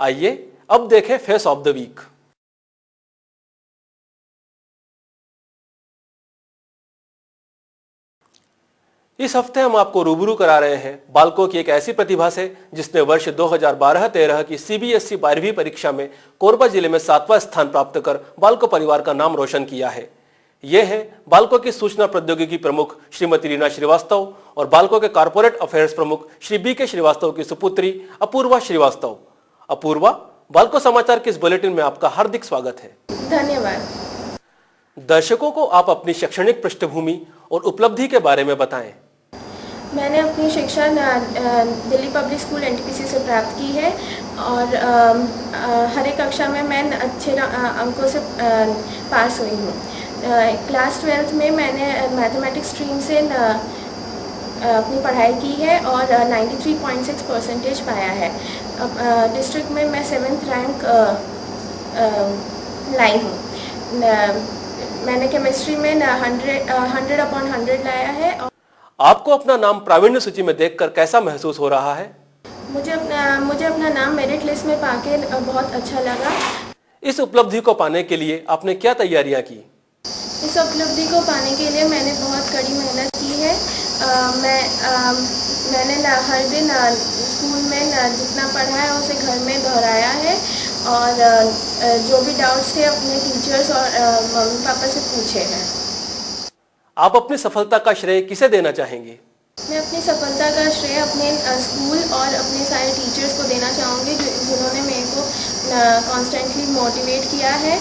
आइए अब देखें फेस ऑफ द वीक। इस हफ्ते हम आपको रूबरू करा रहे हैं बालकों की एक ऐसी प्रतिभा से जिसने वर्ष 2012-13 की सीबीएसई 12वीं परीक्षा में कोरबा जिले में 7वां स्थान प्राप्त कर बालको परिवार का नाम रोशन किया है। ये है बालको की सूचना प्रौद्योगिकी प्रमुख श्रीमती रीना श्रीवास्तव और बालको के कॉर्पोरेट अफेयर्स प्रमुख श्री बी.के. श्रीवास्तव की सुपुत्री अपूर्वा श्रीवास्तव। अपूर्वा, बालको समाचार के इस बुलेटिन में आपका हार्दिक स्वागत है। धन्यवाद। दर्शकों को आप अपनी शैक्षणिक पृष्ठभूमि और उपलब्धि के बारे में बताएं। मैंने अपनी शिक्षा दिल्ली पब्लिक स्कूल एनटीपीसी से प्राप्त की है और हर एक कक्षा में मैं अच्छे अंकों से पास हुई हूँ। क्लास 12th में मैंने मैथमेटिक्स स्ट्रीम से अपनी पढ़ाई की है और 93.6% पाया है। डिस्ट्रिक्ट में मैं 7th रैंक लाई हूँ। मैंने केमिस्ट्री में 100/100 लाया है। आपको अपना नाम प्रावीण्य सूची में देखकर कैसा महसूस हो रहा है? मुझे अपना नाम मेरिट लिस्ट में पाके बहुत अच्छा लगा। इस उपलब्धि को पाने के लिए आपने क्या तैयारियां की? इस उपलब्धि को पाने के लिए मैंने बहुत कड़ी मेहनत की है। मैंने हर दिन स्कूल में जितना पढ़ा है उसे घर में दोहराया है और जो भी डाउट्स थे अपने टीचर्स और मम्मी पापा से पूछे हैं। आप अपनी सफलता का श्रेय किसे देना चाहेंगे? मैं अपनी सफलता का श्रेय अपने स्कूल और अपने सारे टीचर्स को देना चाहूँगी जिन्होंने मेरे को कॉन्स्टेंटली मोटिवेट किया है।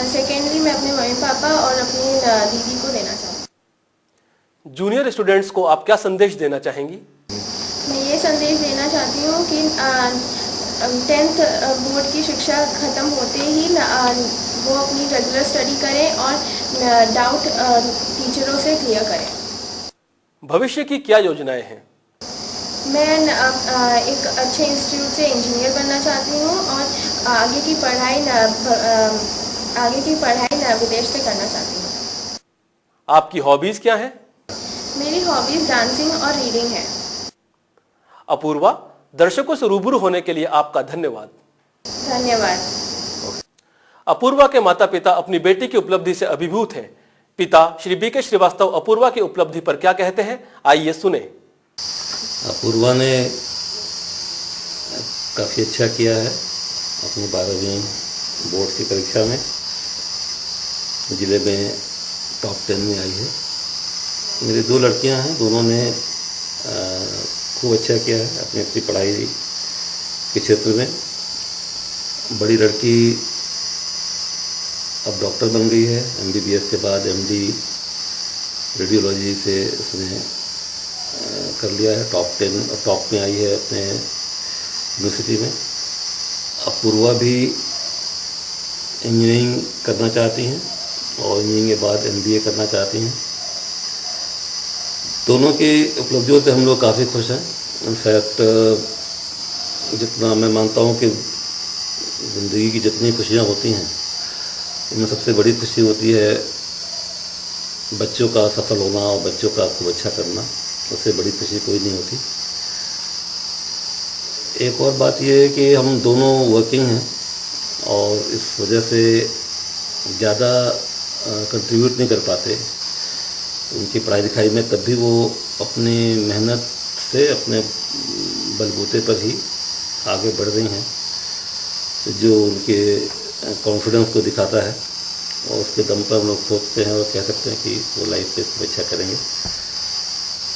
सेकेंडली मैं अपने मम्मी पापा और अपनी दीदी को देना चाहूँगी। जूनियर स्टूडेंट्स को आप क्या संदेश देना चाहेंगी? मैं ये संदेश देना चाहती हूँ कि 10th बोर्ड की शिक्षा ख़त्म होते ही वो अपनी रेगुलर स्टडी करें और डाउट टीचरों से क्लियर करें। भविष्य की क्या योजनाएं हैं? मैं एक अच्छे इंस्टीट्यूट से इंजीनियर बनना चाहती हूँ और आगे की पढ़ाई विदेश से करना चाहती हूँ। आपकी हॉबीज क्या है? मेरी हॉबीज डांसिंग और रीडिंग है। अपूर्वा, दर्शकों से रूबरू होने के लिए आपका धन्यवाद। धन्यवाद। अपूर्वा के माता पिता अपनी बेटी की उपलब्धि से अभिभूत हैं। पिता श्री बी.के. श्रीवास्तव अपूर्वा की उपलब्धि पर क्या कहते हैं, आइए सुने। अपूर्वा ने काफ़ी अच्छा किया है अपनी 12वीं बोर्ड की परीक्षा में। जिले में टॉप 10 में आई है। मेरी 2 लड़कियां हैं, दोनों ने खूब अच्छा किया है अपनी अपनी पढ़ाई के क्षेत्र में। बड़ी लड़की अब डॉक्टर बन गई है। MBBS के बाद MD रेडियोलॉजी से उसने कर लिया है। टॉप में आई है अपने यूनिवर्सिटी में। अपूर्वा भी इंजीनियरिंग करना चाहती हैं और इंजीनियरिंग के बाद MBA करना चाहती हैं। दोनों की उपलब्धियों से हम लोग काफ़ी खुश हैं। इनफैक्ट जितना मैं मानता हूँ कि ज़िंदगी की जितनी खुशियाँ होती हैं इनमें सबसे बड़ी खुशी होती है बच्चों का सफल होना और बच्चों का खूब अच्छा करना। उससे बड़ी खुशी कोई नहीं होती। एक और बात यह है कि हम दोनों वर्किंग हैं और इस वजह से ज़्यादा कंट्रीब्यूट नहीं कर पाते उनकी पढ़ाई लिखाई में। तब भी वो अपनी मेहनत से अपने बलबूते पर ही आगे बढ़ रही हैं, जो उनके कॉन्फिडेंस को दिखाता है और उसके दम पर हम लोग सोचते हैं और कह सकते हैं कि वो लाइफ पे खूब अच्छा करेंगे।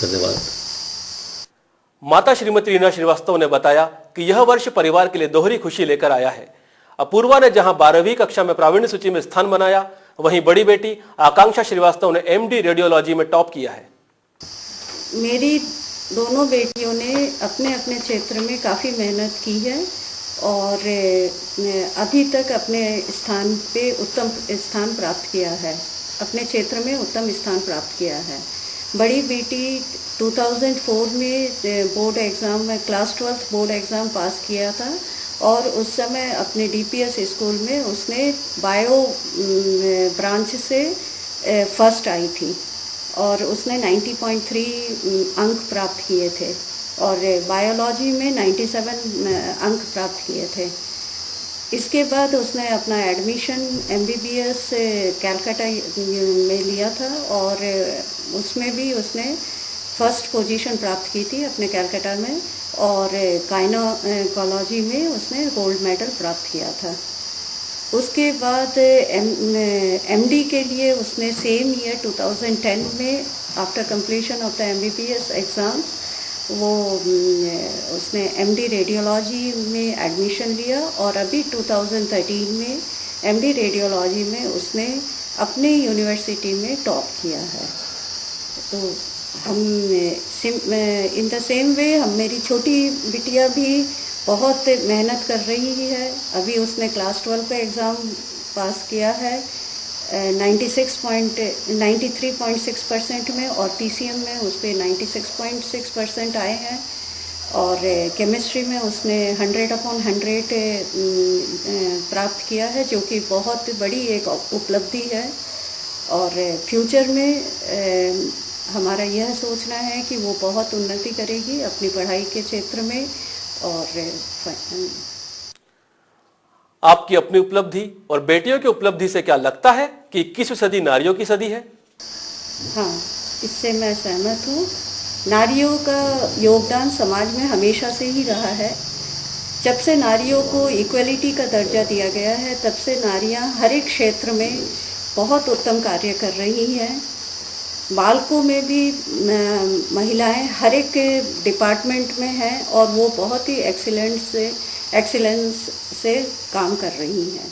धन्यवाद। माता श्रीमती रीना श्रीवास्तव ने बताया कि यह वर्ष परिवार के लिए दोहरी खुशी लेकर आया है। अपूर्वा ने जहां 12वीं कक्षा में प्रावीण्य सूची में स्थान बनाया, वहीं बड़ी बेटी आकांक्षा श्रीवास्तव ने MD रेडियोलॉजी में टॉप किया है। मेरी दोनों बेटियों ने अपने अपने क्षेत्र में काफ़ी मेहनत की है और अभी तक अपने स्थान पे उत्तम स्थान प्राप्त किया है। अपने क्षेत्र में उत्तम स्थान प्राप्त किया है। बड़ी बेटी 2004 में बोर्ड एग्ज़ाम में class 12th board exam pass किया था और उस समय अपने DPS स्कूल में उसने बायो ब्रांच से फर्स्ट आई थी और उसने 90.3 अंक प्राप्त किए थे और बायोलॉजी में 97 अंक प्राप्त किए थे। इसके बाद उसने अपना एडमिशन MBBS कैलकाटा में लिया था और उसमें भी उसने फर्स्ट पोजीशन प्राप्त की थी अपने कैलकाटा में, और गायनोकोलॉजी में उसने गोल्ड मेडल प्राप्त किया था। उसके बाद MD के लिए उसने सेम ईयर 2010 में after completion of the MBBS exam वो उसने MD रेडियोलॉजी में एडमिशन लिया और अभी 2013 में MD रेडियोलॉजी में उसने अपने यूनिवर्सिटी में टॉप किया है। तो हम इन द सेम वे मेरी छोटी बिटिया भी बहुत मेहनत कर रही है। अभी उसने क्लास 12 का एग्ज़ाम पास किया है 93.6% में, और TCM में उसके 96.6% आए हैं, और केमिस्ट्री में उसने 100/100 प्राप्त किया है, जो कि बहुत बड़ी एक उपलब्धि है। और फ्यूचर में हमारा यह सोचना है कि वो बहुत उन्नति करेगी अपनी पढ़ाई के क्षेत्र में। और आपकी अपनी उपलब्धि और बेटियों की उपलब्धि से क्या लगता है कि 21वीं सदी नारियों की सदी है? हाँ, इससे मैं सहमत हूँ। नारियों का योगदान समाज में हमेशा से ही रहा है। जब से नारियों को इक्वलिटी का दर्जा दिया गया है, तब से नारियाँ हर एक क्षेत्र में बहुत उत्तम कार्य कर रही हैं। बालकों में भी महिलाएं हर एक डिपार्टमेंट में हैं और वो बहुत ही एक्सीलेंस से काम कर रही हैं।